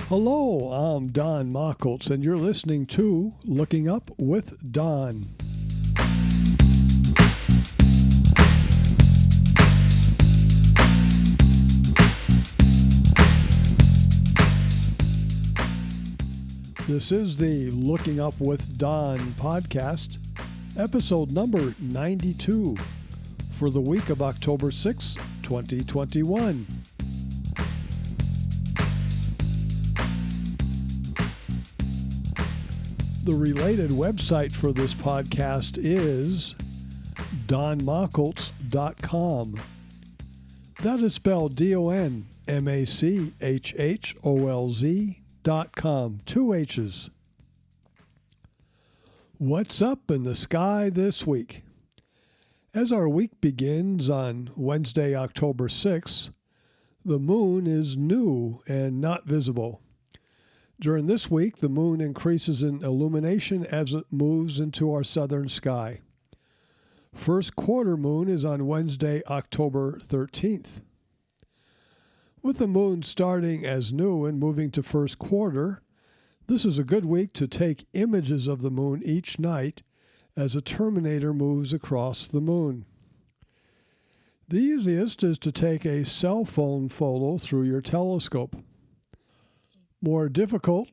Hello, I'm Don Machholz, and you're listening to Looking Up with Don. This is the Looking Up with Don podcast, episode number 92, for the week of October 6, 2021. The related website for this podcast is donmachholz.com. That is spelled DONMACHHOLZ.com. 2 H's. What's up in the sky this week? As our week begins on Wednesday, October 6th, the moon is new and not visible. During this week, the moon increases in illumination as it moves into our southern sky. First quarter moon is on Wednesday, October 13th. With the moon starting as new and moving to first quarter, this is a good week to take images of the moon each night as a terminator moves across the moon. The easiest is to take a cell phone photo through your telescope. More difficult,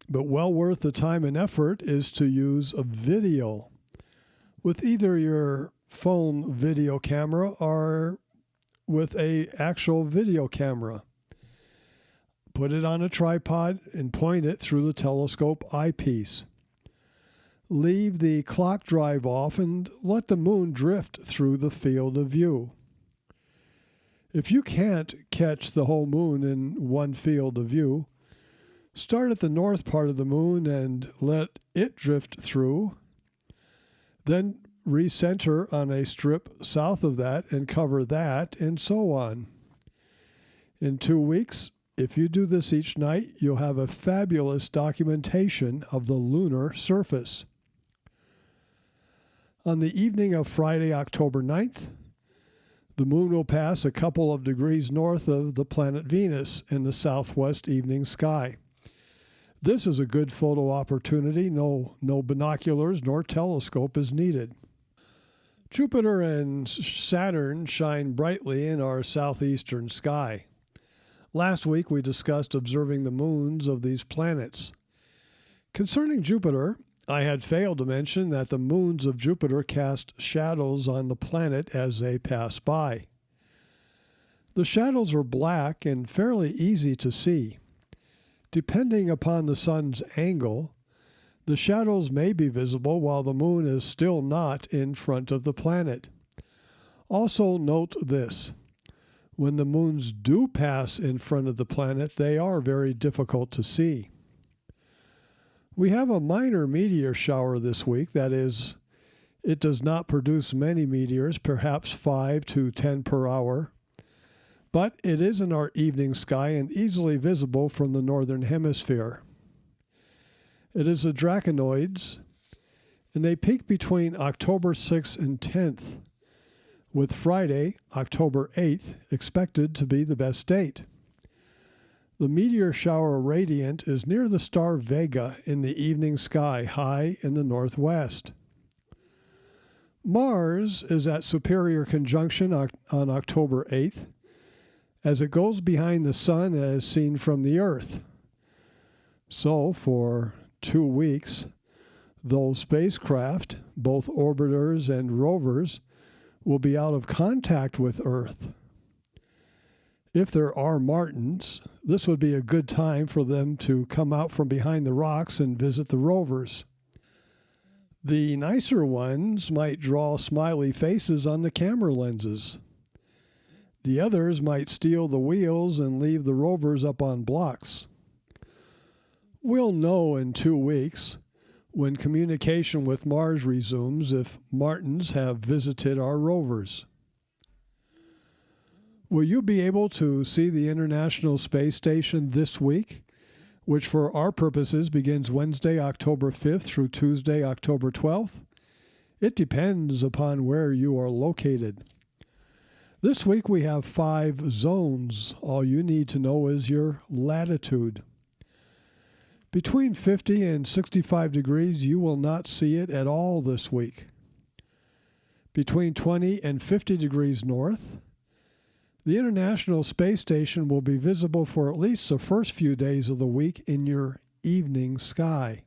but well worth the time and effort, is to use a video with either your phone video camera or with an actual video camera. Put it on a tripod and point it through the telescope eyepiece. Leave the clock drive off and let the moon drift through the field of view. If you can't catch the whole moon in one field of view, start at the north part of the moon and let it drift through. Then recenter on a strip south of that and cover that, and so on. In 2 weeks, if you do this each night, you'll have a fabulous documentation of the lunar surface. On the evening of Friday, October 9th, the moon will pass a couple of degrees north of the planet Venus in the southwest evening sky. This is a good photo opportunity. No binoculars nor telescope is needed. Jupiter and Saturn shine brightly in our southeastern sky. Last week we discussed observing the moons of these planets. Concerning Jupiter, I had failed to mention that the moons of Jupiter cast shadows on the planet as they pass by. The shadows are black and fairly easy to see. Depending upon the sun's angle, the shadows may be visible while the moon is still not in front of the planet. Also note this: when the moons do pass in front of the planet, they are very difficult to see. We have a minor meteor shower this week. That is, it does not produce many meteors, perhaps 5 to 10 per hour. But it is in our evening sky and easily visible from the northern hemisphere. It is the Draconoids, and they peak between October 6th and 10th, with Friday, October 8th, expected to be the best date. The meteor shower radiant is near the star Vega in the evening sky, high in the northwest. Mars is at superior conjunction on October 8th, as it goes behind the sun as seen from the Earth. So, for 2 weeks, those spacecraft, both orbiters and rovers, will be out of contact with Earth. If there are Martians, this would be a good time for them to come out from behind the rocks and visit the rovers. The nicer ones might draw smiley faces on the camera lenses. The others might steal the wheels and leave the rovers up on blocks. We'll know in 2 weeks, when communication with Mars resumes, if Martians have visited our rovers. Will you be able to see the International Space Station this week, which for our purposes begins Wednesday, October 5th through Tuesday, October 12th? It depends upon where you are located. This week we have 5 zones. All you need to know is your latitude. Between 50 and 65 degrees, you will not see it at all this week. Between 20 and 50 degrees north, the International Space Station will be visible for at least the first few days of the week in your evening sky.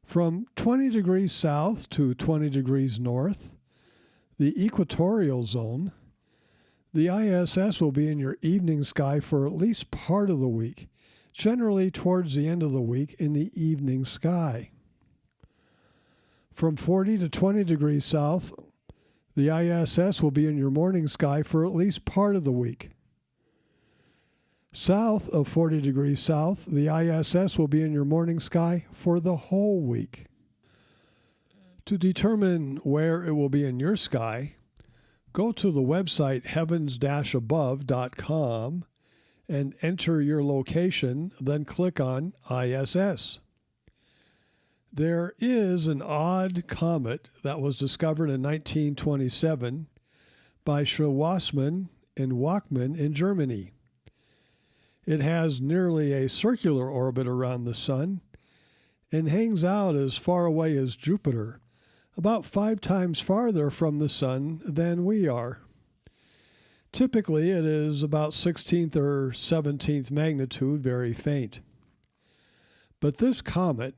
From 20 degrees south to 20 degrees north, the equatorial zone, the ISS will be in your evening sky for at least part of the week, generally towards the end of the week in the evening sky. From 40 to 20 degrees south, the ISS will be in your morning sky for at least part of the week. South of 40 degrees south, the ISS will be in your morning sky for the whole week. To determine where it will be in your sky, go to the website heavens-above.com and enter your location, then click on ISS. There is an odd comet that was discovered in 1927 by Schwassmann-Wachmann in Germany. It has nearly a circular orbit around the Sun and hangs out as far away as Jupiter, about 5 times farther from the Sun than we are. Typically, it is about 16th or 17th magnitude, very faint. But this comet,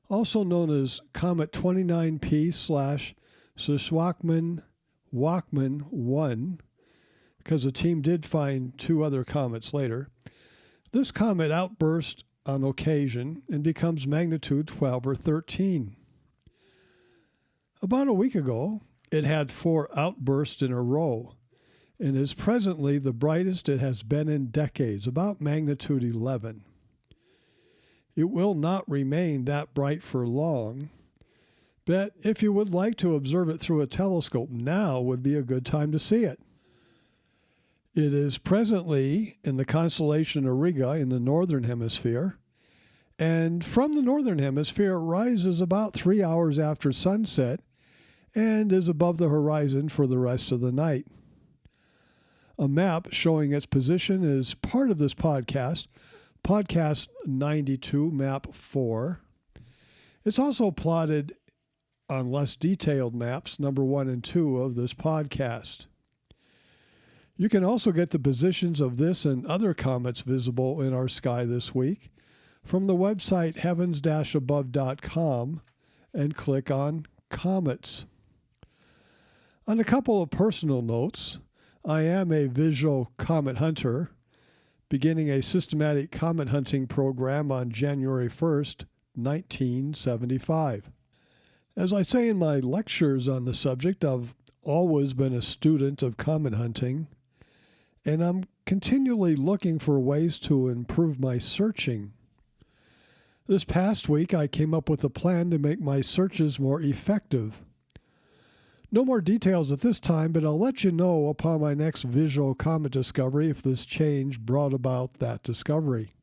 also known as Comet 29P/Schwassmann-Wachmann 1, because the team did find 2 other comets later, this comet outbursts on occasion and becomes magnitude 12 or 13. About a week ago, it had 4 outbursts in a row and is presently the brightest it has been in decades, about magnitude 11. It will not remain that bright for long, but if you would like to observe it through a telescope, now would be a good time to see it. It is presently in the constellation Auriga in the northern hemisphere, and from the northern hemisphere it rises about 3 hours after sunset and is above the horizon for the rest of the night. A map showing its position is part of this podcast, Podcast 92, Map 4. It's also plotted on less detailed maps, number 1 and 2 of this podcast. You can also get the positions of this and other comets visible in our sky this week from the website heavens-above.com and click on Comets. On a couple of personal notes, I am a visual comet hunter, beginning a systematic comet hunting program on January 1st, 1975. As I say in my lectures on the subject, I've always been a student of comet hunting, and I'm continually looking for ways to improve my searching. This past week, I came up with a plan to make my searches more effective. No more details at this time, but I'll let you know upon my next visual comet discovery if this change brought about that discovery.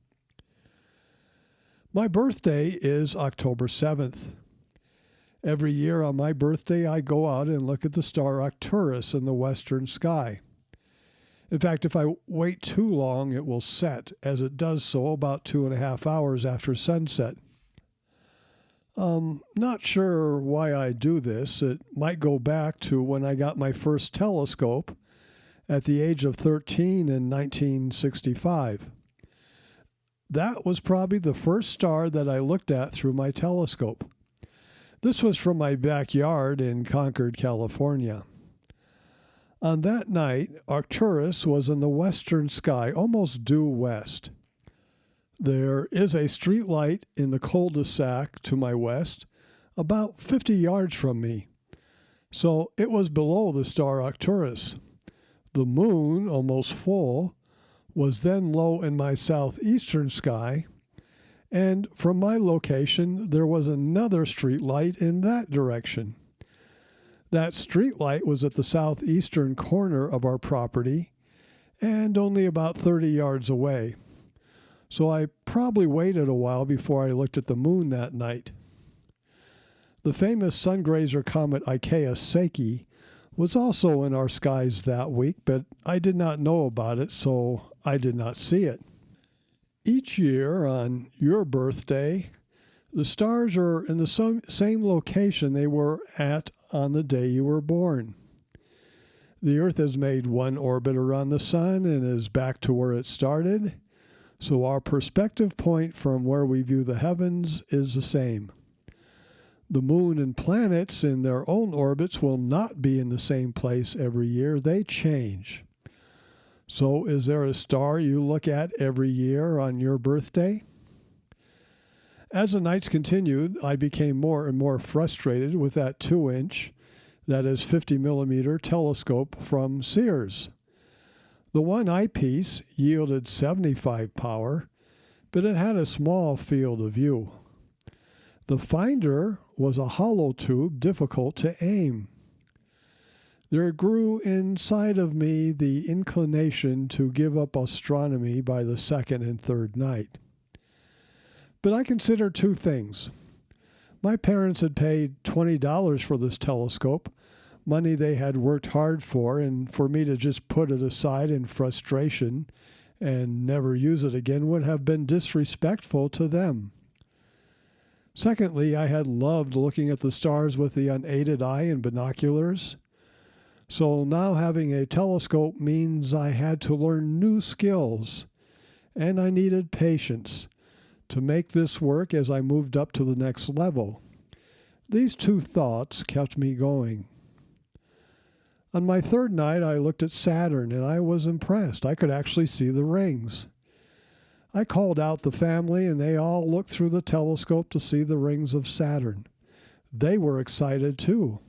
My birthday is October 7th. Every year on my birthday, I go out and look at the star Arcturus in the western sky. In fact, if I wait too long, it will set, as it does so about 2.5 hours after sunset. Not sure why I do this. It might go back to when I got my first telescope at the age of 13 in 1965. That was probably the first star that I looked at through my telescope. This was from my backyard in Concord, California. On that night, Arcturus was in the western sky, almost due west. There is a street light in the cul-de-sac to my west, about 50 yards from me. So it was below the star Arcturus. The moon, almost full, was then low in my southeastern sky, and from my location there was another street light in that direction. That street light was at the southeastern corner of our property and only about 30 yards away. So I probably waited a while before I looked at the moon that night. The famous sungrazer comet Ikeya-Seki was also in our skies that week, but I did not know about it, so I did not see it. Each year on your birthday, the stars are in the same location they were at on the day you were born. The Earth has made one orbit around the Sun and is back to where it started, so our perspective point from where we view the heavens is the same. The Moon and planets in their own orbits will not be in the same place every year. They change. So is there a star you look at every year on your birthday? As the nights continued, I became more and more frustrated with that 2-inch, that is 50-millimeter telescope from Sears. The one eyepiece yielded 75 power, but it had a small field of view. The finder was a hollow tube, difficult to aim. There grew inside of me the inclination to give up astronomy by the second and third night. But I considered two things. My parents had paid $20 for this telescope, money they had worked hard for, and for me to just put it aside in frustration and never use it again would have been disrespectful to them. Secondly, I had loved looking at the stars with the unaided eye and binoculars. So now having a telescope means I had to learn new skills, and I needed patience to make this work as I moved up to the next level. These two thoughts kept me going. On my third night, I looked at Saturn, and I was impressed. I could actually see the rings. I called out the family, and they all looked through the telescope to see the rings of Saturn. They were excited too.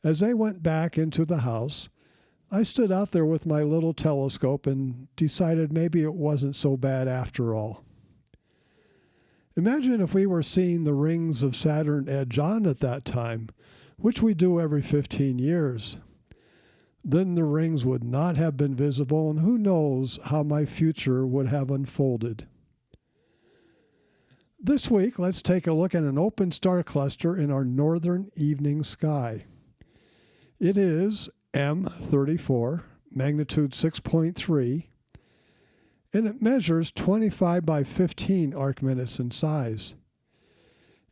As they went back into the house, I stood out there with my little telescope and decided maybe it wasn't so bad after all. Imagine if we were seeing the rings of Saturn edge on at that time, which we do every 15 years. Then the rings would not have been visible, and who knows how my future would have unfolded. This week, let's take a look at an open star cluster in our northern evening sky. It is M34, magnitude 6.3, and it measures 25 by 15 arc minutes in size.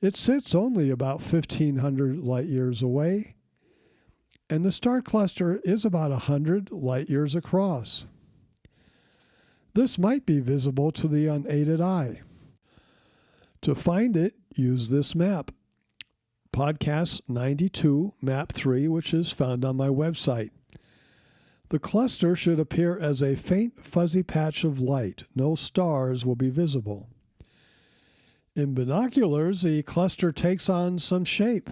It sits only about 1,500 light years away, and the star cluster is about 100 light years across. This might be visible to the unaided eye. To find it, use this map. Podcast 92, Map 3, which is found on my website. The cluster should appear as a faint fuzzy patch of light. No stars will be visible. In binoculars, the cluster takes on some shape,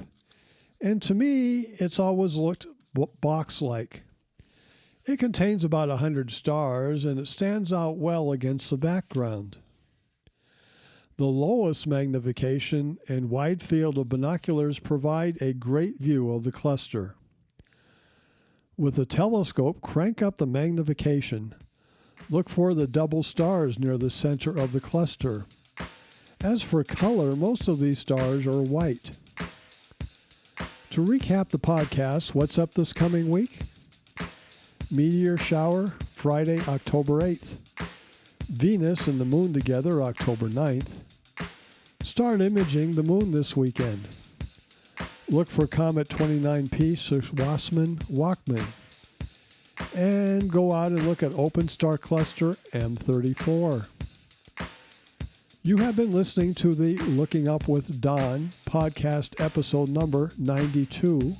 and to me, it's always looked box-like. It contains about 100 stars, and it stands out well against the background. The lowest magnification and wide field of binoculars provide a great view of the cluster. With a telescope, crank up the magnification. Look for the double stars near the center of the cluster. As for color, most of these stars are white. To recap the podcast, what's up this coming week? Meteor Shower, Friday, October 8th. Venus and the Moon together, October 9th. Start imaging the Moon this weekend. Look for Comet 29P Schwassmann-Wachmann. And go out and look at Open Star Cluster M34. You have been listening to the Looking Up with Don podcast episode number 92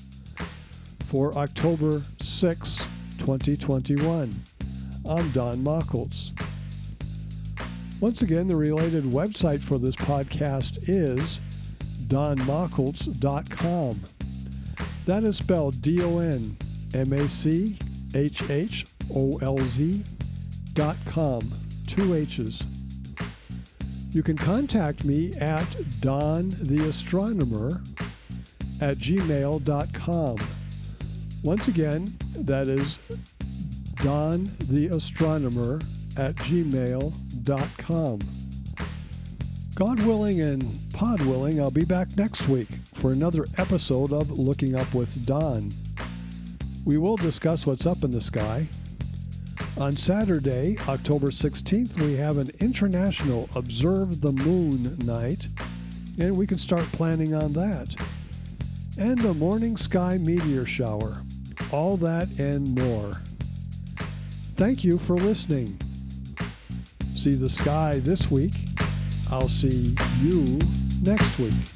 for October 6, 2021. I'm Don Machholz. Once again, the related website for this podcast is donmachholz.com. That is spelled DONMACHHOLZ.com, 2 H's. You can contact me at dontheastronomer@gmail.com. Once again, that is dontheastronomer@gmail.com. God willing and pod willing, I'll be back next week for another episode of Looking Up with Don. We will discuss what's up in the sky. On Saturday, October 16th, we have an International Observe the Moon night, and we can start planning on that. And a morning sky meteor shower. All that and more. Thank you for listening. See the sky this week. I'll see you next week.